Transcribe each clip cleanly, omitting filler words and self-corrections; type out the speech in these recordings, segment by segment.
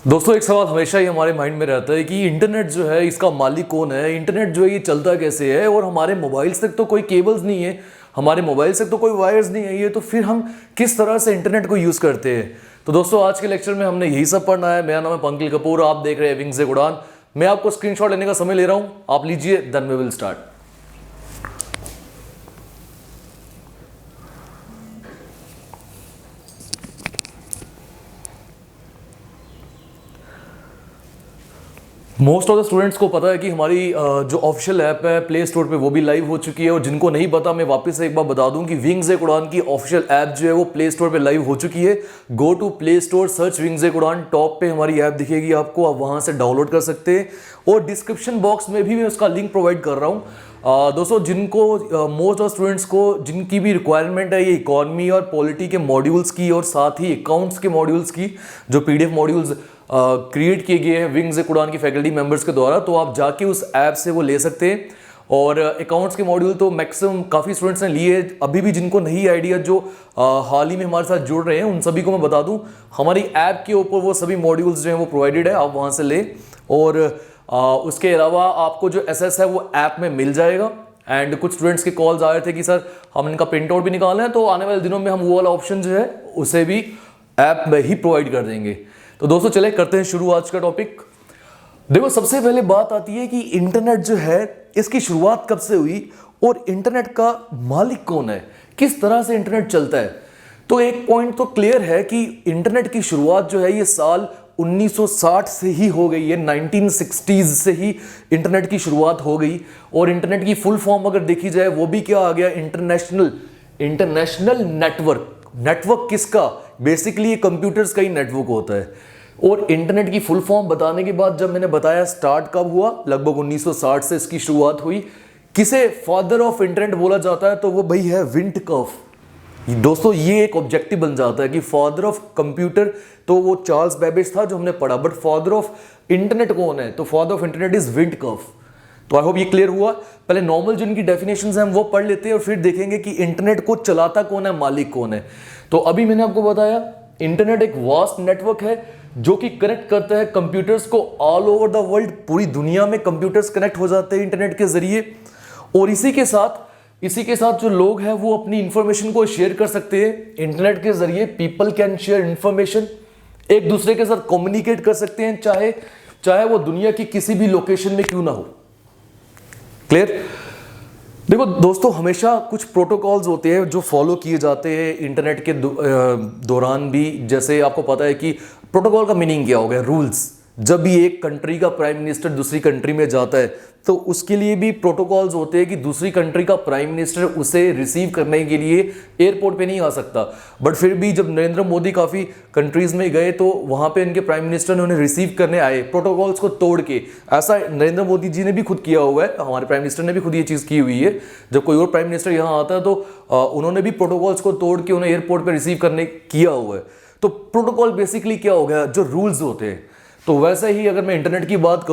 दोस्तों एक सवाल हमेशा ही हमारे माइंड में रहता है कि इंटरनेट जो है इसका मालिक कौन है, इंटरनेट जो है ये चलता कैसे है, और हमारे मोबाइल्स तक तो कोई केबल्स नहीं है, हमारे मोबाइल तक तो कोई वायर्स नहीं है, ये तो फिर हम किस तरह से इंटरनेट को यूज़ करते हैं। तो दोस्तों आज के लेक्चर में हमने यही सब पढ़ना है। मेरा नाम है पंकज कपूर, आप देख रहे हैं विंग्स से उड़ान। मैं आपको स्क्रीनशॉट लेने का समय ले रहा हूँ, आप लीजिए, then we will start. Most of the students को पता है कि हमारी जो ऑफिशियल ऐप है प्ले स्टोर पे वो भी लाइव हो चुकी है, और जिनको नहीं पता मैं वापस से एक बार बता दूं कि विंग्स एक उड़ान की ऑफिशियल ऐप जो है वो प्ले स्टोर पे लाइव हो चुकी है। Go to play store, search wings एक उड़ान, टॉप पे हमारी ऐप दिखेगी आपको, आप वहां से डाउनलोड कर सकते हैं, और डिस्क्रिप्शन बॉक्स में भी मैं उसका लिंक प्रोवाइड कर रहा हूँ। दोस्तों जिनको मोस्ट ऑफ स्टूडेंट्स को जिनकी भी रिक्वायरमेंट है ये इकोनॉमी और पॉलिटी के मॉड्यूल्स की और साथ ही अकाउंट्स के मॉड्यूल्स की, जो पीडीएफ मॉड्यूल्स क्रिएट किए गए हैं विंग्स एक उड़ान की फैकल्टी मेंबर्स के द्वारा, तो आप जाके उस ऐप से वो ले सकते हैं। और अकाउंट्स के मॉड्यूल तो मैक्सिमम काफ़ी स्टूडेंट्स ने लिए। अभी भी जिनको नहीं आइडिया, जो हाल ही में हमारे साथ जुड़ रहे हैं, उन सभी को मैं बता दूं हमारी ऐप के ऊपर वो सभी मॉड्यूल्स जो हैं वो प्रोवाइडेड है, आप वहाँ से लें। और उसके अलावा आपको जो एसएस है वो ऐप में मिल जाएगा। एंड कुछ स्टूडेंट्स के कॉल्स आ रहे थे कि सर हम इनका प्रिंट आउट भी निकालना है, तो आने वाले दिनों में हम वो वाला ऑप्शन जो है उसे भी ऐप में ही प्रोवाइड कर देंगे। तो दोस्तों चले करते हैं शुरू आज का टॉपिक। देखो सबसे पहले बात आती है कि इंटरनेट जो है इसकी शुरुआत कब से हुई और इंटरनेट का मालिक कौन है, किस तरह से इंटरनेट चलता है। तो एक पॉइंट तो क्लियर है कि इंटरनेट की शुरुआत जो है ये साल 1960 से ही हो गई है, 1960s से ही इंटरनेट की शुरुआत हो गई। और इंटरनेट की फुल फॉर्म अगर देखी जाए वो भी क्या आ गया, इंटरनेशनल नेटवर्क। नेटवर्क किसका? बेसिकली ये कंप्यूटर्स का ही नेटवर्क होता है। और इंटरनेट की फुल फॉर्म बताने के बाद जब मैंने बताया स्टार्ट कब हुआ, लगभग 1960 से इसकी शुरुआत हुई। किसे फादर ऑफ इंटरनेट बोला जाता है, तो वो भाई है विंटकर्फ। दोस्तों ये एक ऑब्जेक्टिव बन जाता है कि फादर ऑफ कंप्यूटर तो वो चार्ल्स बेबेज था जो हमने पढ़ा, बट फादर ऑफ इंटरनेट कौन है, तो फादर ऑफ इंटरनेट इज विंटकर्फ। तो आई होप ये क्लियर हुआ। पहले नॉर्मल जो इनकी डेफिनेशंस हैं हम वो पढ़ लेते हैं और फिर देखेंगे कि इंटरनेट को चलाता कौन है, मालिक कौन है। तो अभी मैंने आपको बताया इंटरनेट एक वास्ट नेटवर्क है जो कि कनेक्ट करता है कंप्यूटर्स को ऑल ओवर द वर्ल्ड। पूरी दुनिया में कंप्यूटर्स कनेक्ट हो जाते हैं इंटरनेट के जरिए, और इसी के साथ जो लोग हैं वो अपनी इंफॉर्मेशन को शेयर कर सकते हैं इंटरनेट के जरिए। पीपल कैन शेयर इंफॉर्मेशन, एक दूसरे के साथ कम्युनिकेट कर सकते हैं, चाहे वो दुनिया की किसी भी लोकेशन में क्यों ना हो। क्लियर? देखो दोस्तों हमेशा कुछ प्रोटोकॉल्स होते हैं जो फॉलो किए जाते हैं इंटरनेट के दौरान भी। जैसे आपको पता है कि प्रोटोकॉल का मीनिंग क्या हो गया, रूल्स। जब भी एक कंट्री का प्राइम मिनिस्टर दूसरी कंट्री में जाता है तो उसके लिए भी प्रोटोकॉल्स होते हैं कि दूसरी कंट्री का प्राइम मिनिस्टर उसे रिसीव करने के लिए एयरपोर्ट पे नहीं आ सकता। बट फिर भी जब नरेंद्र मोदी काफ़ी कंट्रीज़ में गए तो वहाँ पे इनके प्राइम मिनिस्टर ने उन्हें रिसीव करने आए प्रोटोकॉल्स को तोड़ के। ऐसा नरेंद्र मोदी जी ने भी खुद किया हुआ है, हमारे प्राइम मिनिस्टर ने भी खुद ये चीज़ की हुई है। जब कोई और प्राइम मिनिस्टर यहाँ आता है तो उन्होंने भी प्रोटोकॉल्स को तोड़ के उन्हें एयरपोर्ट पर रिसीव करने किया हुआ है। तो प्रोटोकॉल बेसिकली क्या हो गया, जो रूल्स होते हैं। तो वैसे ही अगर मैं इंटरनेट की बात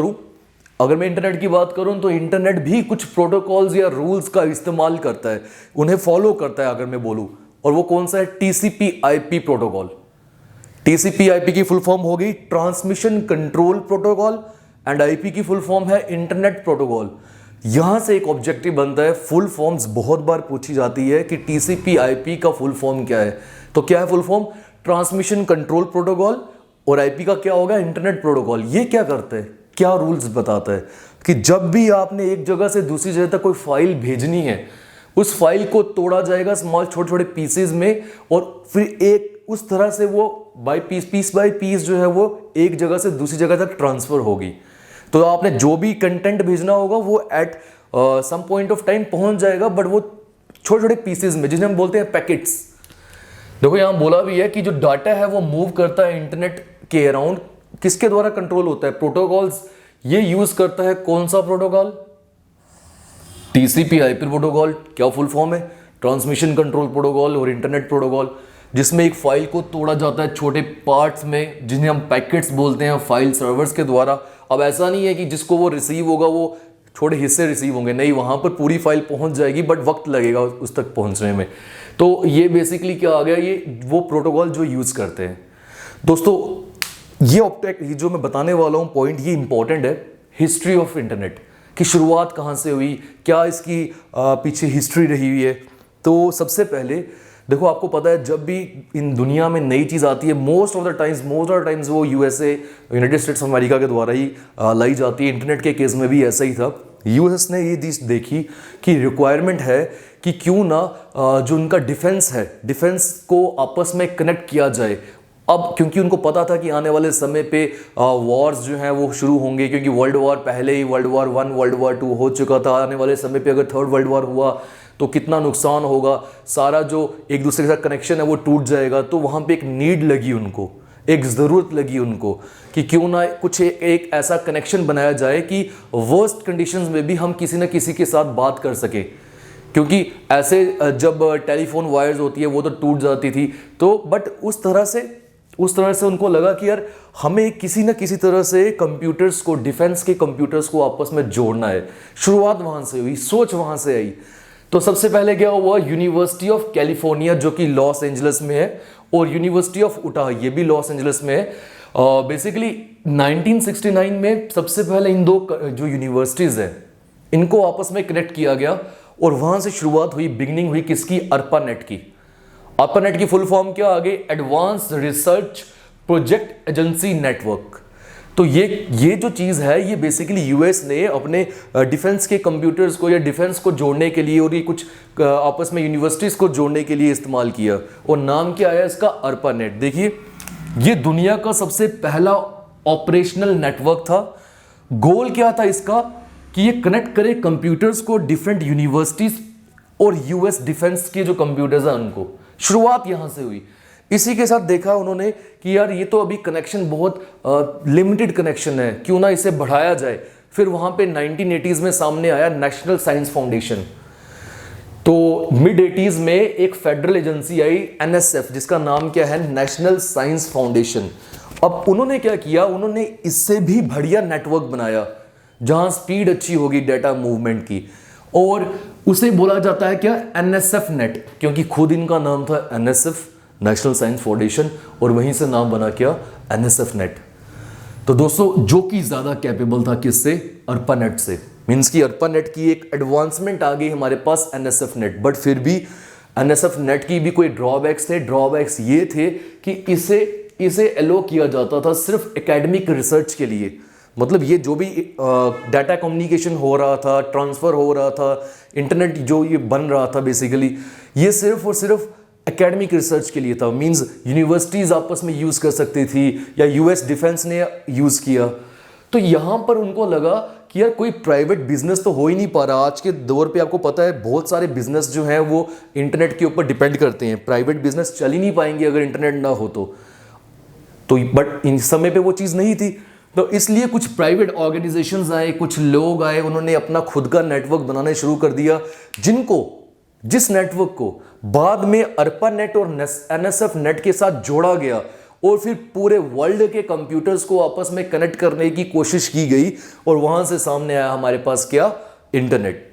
करूं तो इंटरनेट भी कुछ प्रोटोकॉल्स या रूल्स का इस्तेमाल करता है, उन्हें फॉलो करता है अगर मैं बोलूं। और वो कौन सा है? टीसीपी/आईपी प्रोटोकॉल। टीसीपी/आईपी की फुल फॉर्म हो गई transmission control protocol, and IP की फुल फॉर्म है इंटरनेट प्रोटोकॉल। यहां से एक ऑब्जेक्टिव बनता है, फुल फॉर्म्स बहुत बार पूछी जाती है कि टीसीपी/आईपी का फुल फॉर्म क्या है। तो क्या है full form? Transmission control protocol. और आईपी का क्या होगा? Internet protocol. ये क्या करता है, क्या रूल्स बताता है कि जब भी आपने एक जगह से दूसरी जगह तक कोई फाइल भेजनी है, उस फाइल को तोड़ा जाएगा स्मॉल छोटे छोटे पीसेज में, और फिर एक उस तरह से वो पीस बाय पीस जो है वो एक जगह से दूसरी जगह तक ट्रांसफर होगी। तो आपने जो भी कंटेंट भेजना होगा वो at some point of time पहुंच जाएगा, बट वो छोटे छोटे पीसेज में, जिन्हें हम बोलते हैं पैकेट्स। देखो यहां बोला भी है कि जो डाटा है वो मूव करता है इंटरनेट के अराउंड, किसके द्वारा कंट्रोल होता है? प्रोटोकॉल्स। ये यूज करता है कौन सा प्रोटोकॉल? टीसीपी/आईपी प्रोटोकॉल। क्या फुल फॉर्म है? ट्रांसमिशन कंट्रोल प्रोटोकॉल और इंटरनेट प्रोटोकॉल, जिसमें एक फाइल को तोड़ा जाता है छोटे पार्ट्स में, जिन्हें हम पैकेट्स बोलते हैं, फाइल सर्वर्स के द्वारा। अब ऐसा नहीं है कि जिसको वो रिसीव होगा वो छोटे हिस्से रिसीव होंगे, नहीं, वहां पर पूरी फाइल पहुंच जाएगी, बट वक्त लगेगा उस तक पहुंचने में। तो ये बेसिकली क्या आ गया, ये वो प्रोटोकॉल जो यूज करते हैं। दोस्तों ये जो मैं बताने वाला हूँ पॉइंट, ये इंपॉर्टेंट है, हिस्ट्री ऑफ इंटरनेट की शुरुआत कहाँ से हुई, क्या इसकी पीछे हिस्ट्री रही हुई है। तो सबसे पहले देखो, आपको पता है जब भी इन दुनिया में नई चीज़ आती है, मोस्ट ऑफ द टाइम्स वो USA, United states of America के द्वारा ही लाई जाती है। इंटरनेट के केस में भी ऐसा ही था। यूएस ने ये चीज़ देखी कि रिक्वायरमेंट है कि क्यों ना जो उनका डिफेंस है, डिफेंस को आपस में कनेक्ट किया जाए। अब क्योंकि उनको पता था कि आने वाले समय पे वॉर्स जो हैं वो शुरू होंगे, क्योंकि वर्ल्ड वॉर पहले ही वर्ल्ड वॉर 1, वर्ल्ड वॉर 2 हो चुका था। आने वाले समय पे अगर थर्ड वर्ल्ड वॉर हुआ तो कितना नुकसान होगा, सारा जो एक दूसरे के साथ कनेक्शन है वो टूट जाएगा। तो वहाँ पे एक नीड लगी उनको, एक ज़रूरत लगी उनको कि क्यों ना कुछ एक ऐसा कनेक्शन बनाया जाए कि वर्स्ट कंडीशंस में भी हम किसी न किसी के साथ बात कर सकें। क्योंकि ऐसे जब टेलीफोन वायर्स होती है वो तो टूट जाती थी, तो बट उस तरह से उनको लगा कि यार हमें किसी न किसी तरह से कंप्यूटर्स को, डिफेंस के कंप्यूटर्स को आपस में जोड़ना है। शुरुआत वहाँ से हुई, सोच वहाँ से आई। तो सबसे पहले क्या हुआ, यूनिवर्सिटी ऑफ कैलिफोर्निया जो कि लॉस एंजल्स में है, और यूनिवर्सिटी ऑफ उटाह ये भी लॉस एंजल्स में है। बेसिकली 1969 में सबसे पहले इन दो जो यूनिवर्सिटीज़ हैं इनको आपस में कनेक्ट किया गया, और वहाँ से शुरुआत हुई, बिगनिंग हुई किसकी, ARPANET की। ARPANET की फुल फॉर्म क्या आगे, advance research project agency network. तो ये जो चीज़ है ये बेसिकली यूएस ने अपने डिफेंस के कंप्यूटर्स को या डिफेंस को जोड़ने के लिए और ये कुछ आपस में यूनिवर्सिटीज़ को जोड़ने के लिए इस्तेमाल किया, और नाम क्या आया इसका, ARPANET। देखिए ये दुनिया का सबसे पहला ऑपरेशनल नेटवर्क था। गोल क्या था इसका कि ये कनेक्ट करे कंप्यूटर्स को डिफरेंट यूनिवर्सिटीज़ और यूएस डिफेंस के जो कंप्यूटर्स हैं उनको। शुरुआत यहाँ से हुई। इसी के साथ देखा उन्होंने कि यार ये तो अभी कनेक्शन बहुत लिमिटेड कनेक्शन है, क्यों ना इसे बढ़ाया जाए। फिर वहाँ पे 1980s में सामने आया नेशनल साइंस फाउंडेशन। तो मिड 80s में एक फेडरल एजेंसी आई NSF, जिसका नाम क्या है, नेशनल साइंस फाउंडेशन। अब उन्होंने क्या किया, उन्होंने इससे भी बढ़िया नेटवर्क बनाया जहाँ स्पीड अच्छी होगी डेटा मूवमेंट की, और उसे बोला जाता है क्या, NSF नेट, क्योंकि खुद इनका नाम था NSF, नेशनल साइंस फाउंडेशन, और वहीं से नाम बना क्या, NSF नेट। तो दोस्तों जो कि ज़्यादा कैपेबल था किससे, ARPANET से। मीन्स कि ARPANET की एक एडवांसमेंट आ गई हमारे पास NSF नेट। बट फिर भी NSF नेट की भी कोई ड्रॉबैक्स थे। ड्रॉबैक्स ये थे कि इसे एलो किया जाता था सिर्फ एकेडमिक रिसर्च के लिए। मतलब ये जो भी डाटा कम्युनिकेशन हो रहा था, ट्रांसफ़र हो रहा था, इंटरनेट जो ये बन रहा था, बेसिकली ये सिर्फ और सिर्फ एकेडमिक रिसर्च के लिए था। मींस यूनिवर्सिटीज़ आपस में यूज़ कर सकती थी या यूएस डिफेंस ने यूज़ किया। तो यहाँ पर उनको लगा कि यार कोई प्राइवेट बिजनेस तो हो ही नहीं पा रहा। आज के दौर पे आपको पता है बहुत सारे बिजनेस जो हैं वो इंटरनेट के ऊपर डिपेंड करते हैं। प्राइवेट बिजनेस चल ही नहीं पाएंगे अगर इंटरनेट ना हो तो बट इन समय पे वो चीज़ नहीं थी। तो इसलिए कुछ प्राइवेट ऑर्गेनाइजेशंस आए, कुछ लोग आए, उन्होंने अपना खुद का नेटवर्क बनाना शुरू कर दिया, जिस नेटवर्क को बाद में ARPANET और NSF नेट के साथ जोड़ा गया, और फिर पूरे वर्ल्ड के कंप्यूटर्स को आपस में कनेक्ट करने की कोशिश की गई, और वहां से सामने आया हमारे पास क्या, इंटरनेट।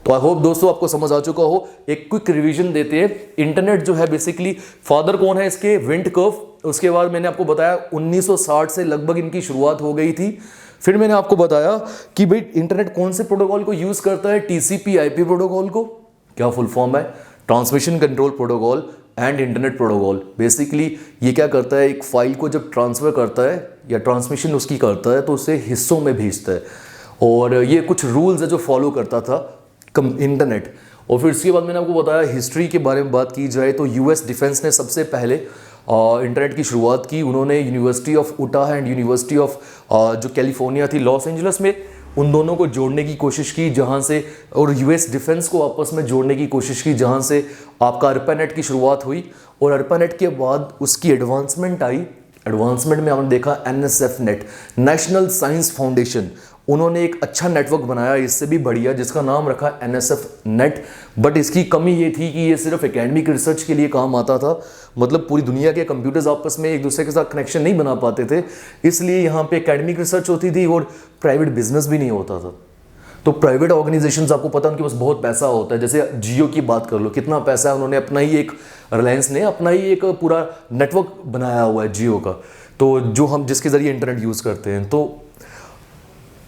तो आई होप दोस्तों आपको समझ आ चुका हो। एक क्विक रिवीजन देते हैं। इंटरनेट जो है बेसिकली फादर कौन है इसके, विंडकर्फ। उसके बाद मैंने आपको बताया 1960 से लगभग इनकी शुरुआत हो गई थी। फिर मैंने आपको बताया कि भाई इंटरनेट कौन से प्रोटोकॉल को यूज करता है, TCP/IP प्रोटोकॉल को। क्या फुल फॉर्म है, transmission control protocol and internet protocol. Basically ये क्या करता है, एक फाइल को जब ट्रांसफर करता है या ट्रांसमिशन उसकी करता है तो उसे हिस्सों में भेजता है, और ये कुछ रूल्स है जो फॉलो करता था इंटरनेट। और फिर इसके बाद मैंने आपको बताया हिस्ट्री के बारे में बात की जाए तो यूएस डिफेंस ने सबसे पहले इंटरनेट की शुरुआत की। उन्होंने university of Utah and university of जो कैलिफोर्निया थी लॉस एंजल्स में, उन दोनों को जोड़ने की कोशिश की जहां से, और यूएस डिफेंस को आपस में जोड़ने की कोशिश की जहां से आपका ARPANET की शुरुआत हुई। और ARPANET के बाद उसकी एडवांसमेंट आई। एडवांसमेंट में हमने देखा NSF net, national science foundation, उन्होंने एक अच्छा नेटवर्क बनाया इससे भी बढ़िया जिसका नाम रखा NSF नेट। बट इसकी कमी ये थी कि ये सिर्फ एकेडमिक रिसर्च के लिए काम आता था। मतलब पूरी दुनिया के कंप्यूटर्स आपस में एक दूसरे के साथ कनेक्शन नहीं बना पाते थे, इसलिए यहाँ पे एकेडमिक रिसर्च होती थी और प्राइवेट बिजनेस भी नहीं होता था। तो प्राइवेट ऑर्गेनाइजेशंस आपको पता है उनके पास बहुत पैसा होता है। जैसे जियो की बात कर लो, कितना पैसा है, उन्होंने अपना ही एक, रिलायंस ने अपना ही एक पूरा नेटवर्क बनाया हुआ है जियो का। तो जो हम जिसके ज़रिए इंटरनेट यूज़ करते हैं। तो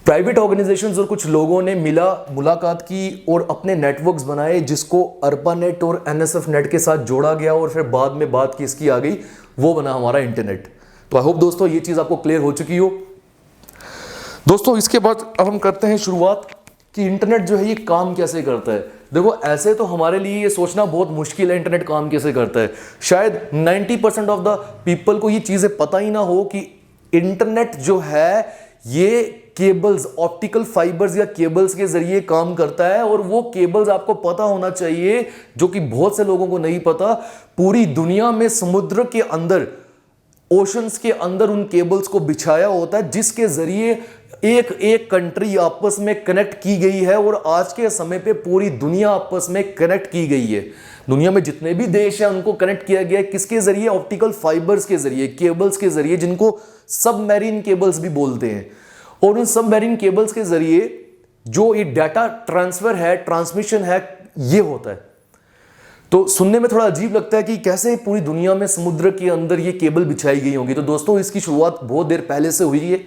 प्राइवेट ऑर्गेनाइजेशंस और कुछ लोगों ने मुलाकात की और अपने नेटवर्क्स बनाए, जिसको अर्पानेट और एनएसएफ नेट के साथ जोड़ा गया और फिर बाद में बात किसकी आ गई, वो बना हमारा इंटरनेट। तो आई होप दोस्तों ये चीज़ आपको क्लियर हो चुकी हो। दोस्तों इसके बाद अब हम करते हैं शुरुआत कि इंटरनेट जो है ये काम कैसे करता है। देखो ऐसे तो हमारे लिए ये सोचना बहुत मुश्किल है इंटरनेट काम कैसे करता है। शायद 90% ऑफ द पीपल को ये चीज़ें पता ही ना हो कि इंटरनेट जो है ये केबल्स, ऑप्टिकल फाइबर्स या केबल्स के जरिए काम करता है। और वो केबल्स आपको पता होना चाहिए, जो कि बहुत से लोगों को नहीं पता, पूरी दुनिया में समुद्र के अंदर, ओशंस के अंदर उन केबल्स को बिछाया होता है, जिसके जरिए एक एक कंट्री आपस में कनेक्ट की गई है। और आज के समय पे पूरी दुनिया आपस में कनेक्ट की गई है। दुनिया में जितने भी देश हैं उनको कनेक्ट किया गया है, किसके जरिए? ऑप्टिकल फाइबर्स के जरिए, केबल्स के जरिए, जिनको सबमरीन केबल्स भी बोलते हैं। और उन सबमरीन केबल्स के जरिए जो ये डाटा ट्रांसफर है, ट्रांसमिशन है, ये होता है। तो सुनने में थोड़ा अजीब लगता है कि कैसे पूरी दुनिया में समुद्र के अंदर ये केबल बिछाई गई होंगी। तो दोस्तों इसकी शुरुआत बहुत देर पहले से हुई है,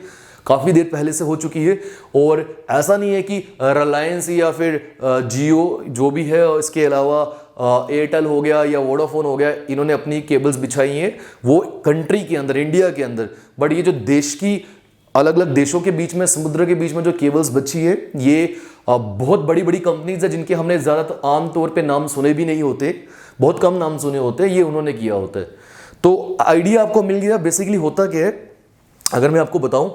काफ़ी देर पहले से हो चुकी है। और ऐसा नहीं है कि रिलायंस या फिर जियो जो भी है, इसके अलावा एयरटेल हो गया या वोडाफोन हो गया, इन्होंने अपनी केबल्स बिछाई हैं वो कंट्री के अंदर, इंडिया के अंदर। बट ये जो देश की अलग अलग देशों के बीच में, समुद्र के बीच में जो केबल्स बची है, ये बहुत बड़ी बड़ी कंपनीज है जिनके हमने ज़्यादातर आम तौर पे नाम सुने भी नहीं होते, बहुत कम नाम सुने होते हैं, ये उन्होंने किया होता है। तो आइडिया आपको मिल गया बेसिकली होता क्या है। अगर मैं आपको बताऊं,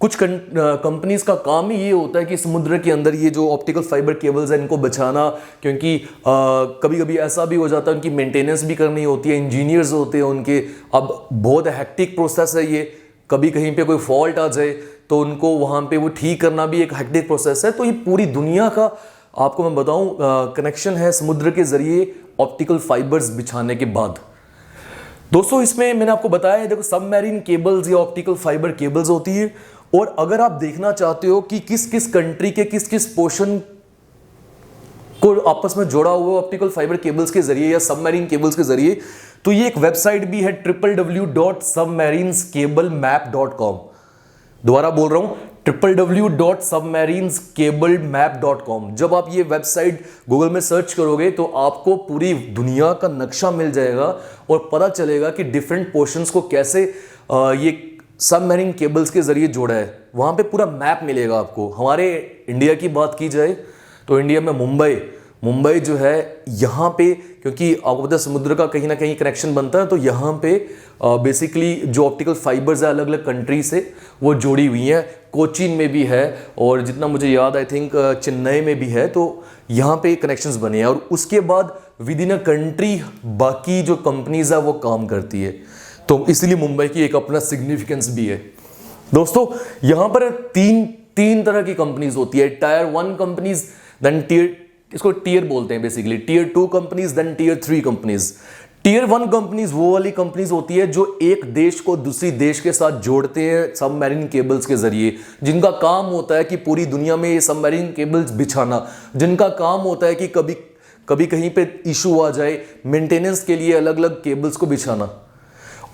कुछ कंपनीज का काम ही ये होता है कि समुद्र के अंदर ये जो ऑप्टिकल फाइबर केबल्स है इनको बचाना, क्योंकि कभी कभी ऐसा भी हो जाता है उनकी मेंटेनेंस भी करनी होती है, इंजीनियर्स होते हैं उनके। अब बहुत हेक्टिक प्रोसेस है ये, कभी कहीं पे कोई फॉल्ट आ जाए तो उनको वहाँ पे वो ठीक करना भी एक हेक्टिक प्रोसेस है। तो ये पूरी दुनिया का आपको मैं बताऊँ कनेक्शन है समुद्र के जरिए ऑप्टिकल फाइबर्स बिछाने के बाद। दोस्तों इसमें मैंने आपको बताया है, देखो सबमरीन केबल्स या ऑप्टिकल फाइबर केबल्स होती है। और अगर आप देखना चाहते हो कि किस किस कंट्री के किस किस पोर्शन को आपस में जोड़ा हुआ है ऑप्टिकल फाइबर केबल्स के जरिए या सबमरीन केबल्स के जरिए, तो ये एक वेबसाइट भी है www.submarinescablemap.com। दोबारा बोल रहा हूं, www.submarinescablemap.com। जब आप ये वेबसाइट गूगल में सर्च करोगे तो आपको पूरी दुनिया का नक्शा मिल जाएगा और पता चलेगा कि डिफरेंट पोर्शंस को कैसे ये सबमरीन केबल्स के जरिए जोड़ा है। वहां पे पूरा मैप मिलेगा आपको। हमारे इंडिया की बात की जाए तो इंडिया में मुंबई जो है, यहाँ पे क्योंकि आपको पता है समुद्र का कहीं ना कहीं कनेक्शन बनता है, तो यहाँ पे बेसिकली जो ऑप्टिकल फाइबर्स है अलग अलग कंट्री से वो जोड़ी हुई हैं। कोचीन में भी है और जितना मुझे याद आई थिंक चेन्नई में भी है। तो यहाँ पे कनेक्शंस बने हैं और उसके बाद विद इन अ कंट्री बाकी जो कंपनीज है वो काम करती है। तो इसलिए मुंबई की एक अपना सिग्निफिकेंस भी है। दोस्तों यहाँ पर तीन तरह की कंपनीज होती है। टायर 1 कंपनीज, देन इसको टीयर बोलते हैं basically, tier 2 companies, then tier 3 companies. Tier 1 companies वो वाली कंपनीज होती है जो एक देश को दूसरी देश के साथ जोड़ते हैं सबमरीन केबल्स के जरिए, जिनका काम होता है कि पूरी दुनिया में ये सबमरीन केबल्स बिछाना, जिनका काम होता है कि कभी कहीं पे इशू आ जाए, मेंटेनेंस के लिए अलग अलग केबल्स को बिछाना।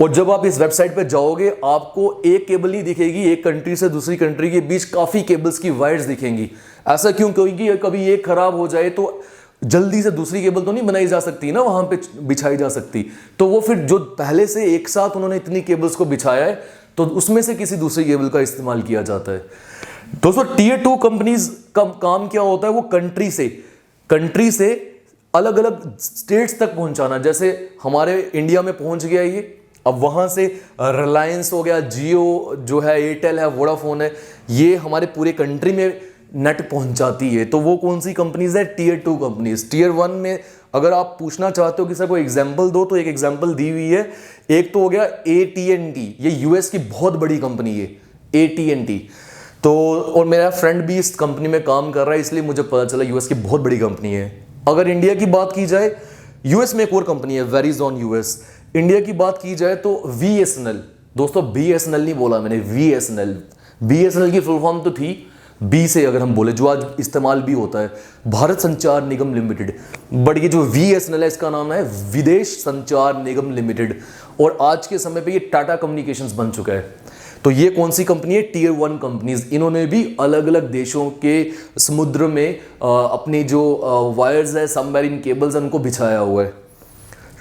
और जब आप इस वेबसाइट पे जाओगे आपको एक केबल नहीं दिखेगी, एक कंट्री से दूसरी कंट्री के बीच काफ़ी केबल्स की वायर्स दिखेंगी। ऐसा क्यों? क्योंकि कभी एक खराब हो जाए तो जल्दी से दूसरी केबल तो नहीं बनाई जा सकती ना, वहाँ पे बिछाई जा सकती। तो वो फिर जो पहले से एक साथ उन्होंने इतनी केबल्स को बिछाया है तो उसमें से किसी दूसरी केबल का इस्तेमाल किया जाता है। दोस्तों टीयर 2 कंपनीज का काम क्या होता है? वो कंट्री से अलग अलग स्टेट्स तक पहुँचाना। जैसे हमारे इंडिया में पहुँच गया ये, अब वहाँ से रिलायंस हो गया, जियो जो है, एयरटेल है, वोडाफोन है, ये हमारे पूरे कंट्री में नेट पहुंचाती है। तो वो कौन सी कंपनीज है? Tier 2 companies. टीयर 1 में अगर आप पूछना चाहते हो कि सर कोई एग्जांपल दो, तो एक एग्जांपल दी हुई है। एक तो हो गया AT&T, ये यूएस की बहुत बड़ी कंपनी है AT&T। तो और मेरा फ्रेंड भी इस कंपनी में काम कर रहा है, इसलिए मुझे पता चला यूएस की बहुत बड़ी कंपनी है। अगर इंडिया की बात की जाए, यूएस में एक और कंपनी है वेरिजॉन यूएस। इंडिया की बात की जाए तो VSNL। दोस्तों BSNL नहीं बोला मैंने, VSNL की फुल फॉर्म तो थी बी से अगर हम बोले, जो आज इस्तेमाल भी होता है, भारत संचार निगम लिमिटेड। बट ये जो VSNL है इसका नाम है विदेश संचार निगम लिमिटेड, और आज के समय पे ये टाटा कम्युनिकेशंस बन चुका है। तो ये कौन सी कंपनी है? Tier 1 companies. इन्होंने भी अलग अलग देशों के समुद्र में अपनी जो वायर्स है, सबमरीन केबल्स, उनको बिछाया हुआ है।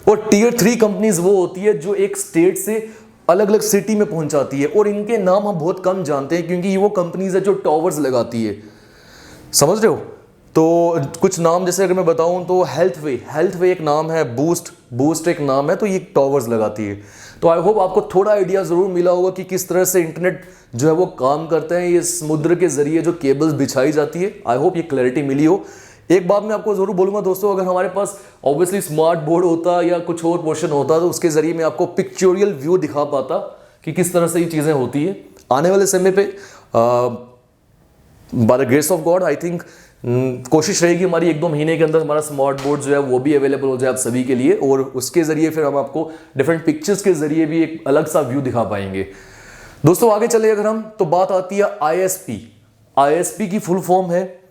और टियर 3 कंपनीज वो होती है जो एक स्टेट से अलग अलग सिटी में पहुंचाती है, और इनके नाम हम बहुत कम जानते हैं क्योंकि ये वो कंपनीज है जो टॉवर्स लगाती है। समझ रहे हो? तो कुछ नाम जैसे अगर मैं बताऊं तो हेल्थवे एक नाम है, बूस्ट एक नाम है, तो ये टॉवर्स लगाती है। तो आई होप आपको थोड़ा आइडिया ज़रूर मिला होगा कि किस तरह से इंटरनेट जो है वो काम करते हैं, ये समुद्र के जरिए जो केबल्स बिछाई जाती है। आई होप ये क्लैरिटी मिली हो। एक बात मैं आपको ज़रूर बोलूँगा दोस्तों, अगर हमारे पास ऑब्वियसली स्मार्ट बोर्ड होता या कुछ और पोर्शन होता तो उसके ज़रिए मैं आपको पिक्चोरियल व्यू दिखा पाता कि किस तरह से ये चीज़ें होती है। आने वाले समय पे by the grace of God I think कोशिश रहेगी हमारी 1-2 महीने के अंदर हमारा स्मार्ट बोर्ड जो है वो भी अवेलेबल हो जाए आप सभी के लिए, और उसके ज़रिए फिर हम आपको डिफरेंट पिक्चर्स के ज़रिए भी एक अलग सा व्यू दिखा पाएंगे। दोस्तों आगे चले अगर हम, तो बात आती है ISP की फुल फॉर्म है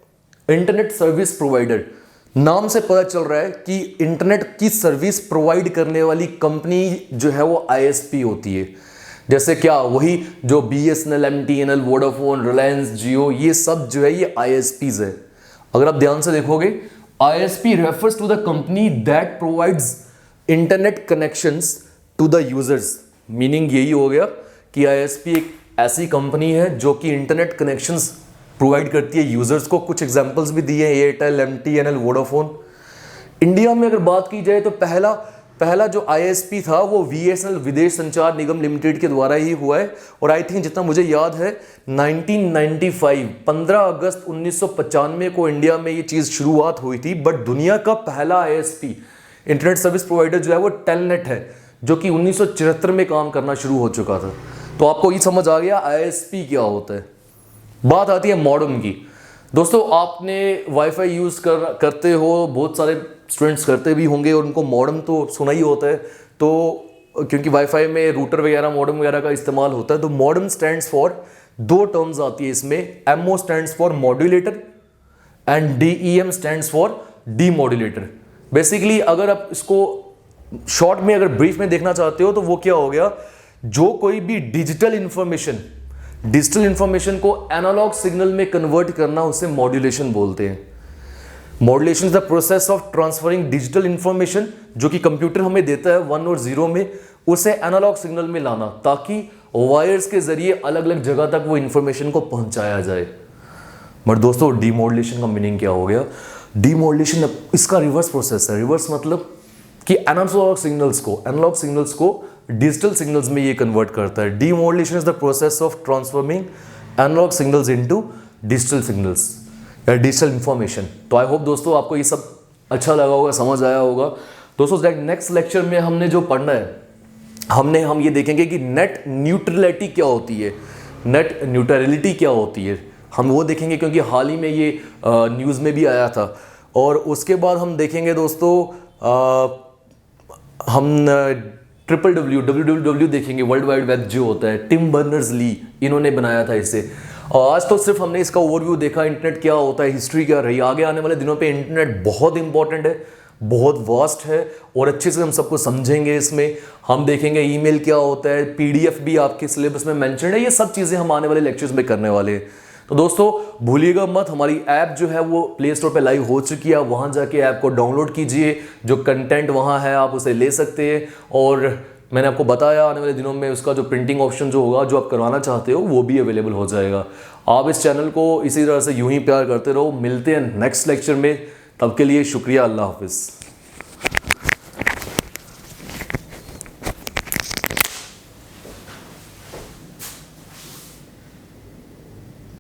इंटरनेट सर्विस प्रोवाइडर। नाम से पता चल रहा है कि इंटरनेट की सर्विस प्रोवाइड करने वाली कंपनी जो है वो ISP होती है। जैसे क्या, वही जो BSNL, MTNL, वोडाफोन, रिलायंस, जियो, ये सब जो है ये ISPs है। अगर आप ध्यान से देखोगे, ISP refers to the company that provides internet connections to the users. Meaning यही हो गया कि ISP एक ऐसी कंपनी है जो कि इंटरनेट कनेक्शंस प्रोवाइड करती है यूजर्स को। कुछ एग्जांपल्स भी दिए हैं, एयरटेल, MTNL, वोडाफोन। इंडिया में अगर बात की जाए तो पहला जो ISP था वो VSNL विदेश संचार निगम लिमिटेड के द्वारा ही हुआ है, और आई थिंक जितना मुझे याद है 1995 15 अगस्त 1995 को इंडिया में ये चीज़ शुरुआत हुई थी। बट दुनिया का पहला ISP इंटरनेट सर्विस प्रोवाइडर जो है वो टेलनेट है, जो कि 1974 में काम करना शुरू हो चुका था। तो आपको ये समझ आ गया ISP क्या होता है। बात आती है मॉडेम की। दोस्तों आपने वाईफाई यूज़ करते हो, बहुत सारे स्टूडेंट्स करते भी होंगे, और उनको मॉडेम तो सुना ही होता है। तो क्योंकि वाईफाई में रूटर वगैरह, मॉडेम वगैरह का इस्तेमाल होता है। तो मॉडेम स्टैंड्स फॉर 2 टर्म्स आती है इसमें। MO stands for modulator and DEM stands for demodulator. Basically अगर आप इसको शॉर्ट में, अगर ब्रीफ में देखना चाहते हो तो वो क्या हो गया, जो कोई भी डिजिटल इंफॉर्मेशन को एनालॉग सिग्नल में कन्वर्ट करना, उसे मॉड्यूलेशन बोलते हैं। Modulation is the process of transferring digital information, जो कि कंप्यूटर हमें देता है 1 और 0 में, उसे एनालॉग सिग्नल में लाना, ताकि वायर्स के जरिए अलग अलग जगह तक वो इंफॉर्मेशन को पहुंचाया जाए। बट दोस्तों डीमॉड्यूलेशन का मीनिंग क्या हो गया? डीमॉड्यूलेशन इसका रिवर्स प्रोसेस है। रिवर्स मतलब कि एनालॉग सिग्नल्स को डिजिटल सिग्नल्स में ये कन्वर्ट करता है। Demodulation is the process of transforming analogue signals into digital signals या डिजिटल इंफॉर्मेशन। तो आई होप दोस्तों आपको ये सब अच्छा लगा होगा, समझ आया होगा। दोस्तों नेक्स्ट लेक्चर में हमने जो पढ़ना है, हम ये देखेंगे कि नेट न्यूट्रलिटी क्या होती है, नेट न्यूट्रलिटी क्या होती है, हम वो देखेंगे क्योंकि हाल ही में ये न्यूज़ में भी आया था। और उसके बाद हम देखेंगे दोस्तों हम www देखेंगे, वर्ल्ड वाइड वेब जो होता है, टिम बर्नर्स-ली इन्होंने बनाया था इसे। और आज तो सिर्फ हमने इसका ओवरव्यू देखा, इंटरनेट क्या होता है, हिस्ट्री क्या रही। आगे आने वाले दिनों पे इंटरनेट बहुत इंपॉर्टेंट है, बहुत वास्ट है, और अच्छे से हम सबको समझेंगे। इसमें हम देखेंगे ईमेल क्या होता है, PDF भी आपके सिलेबस में मेंशन है। ये सब चीज़ें हम आने वाले लेक्चर्स में करने वाले हैं। तो दोस्तों भूलिएगा मत, हमारी ऐप जो है वो प्ले स्टोर पे लाइव हो चुकी है। आप वहाँ जाके ऐप को डाउनलोड कीजिए, जो कंटेंट वहाँ है आप उसे ले सकते हैं। और मैंने आपको बताया आने वाले दिनों में उसका जो प्रिंटिंग ऑप्शन जो होगा, जो आप करवाना चाहते हो, वो भी अवेलेबल हो जाएगा। आप इस चैनल को इसी तरह से यूं ही प्यार करते रहो। मिलते हैं नेक्स्ट लेक्चर में, तब के लिए शुक्रिया। अल्लाह हाफिज़।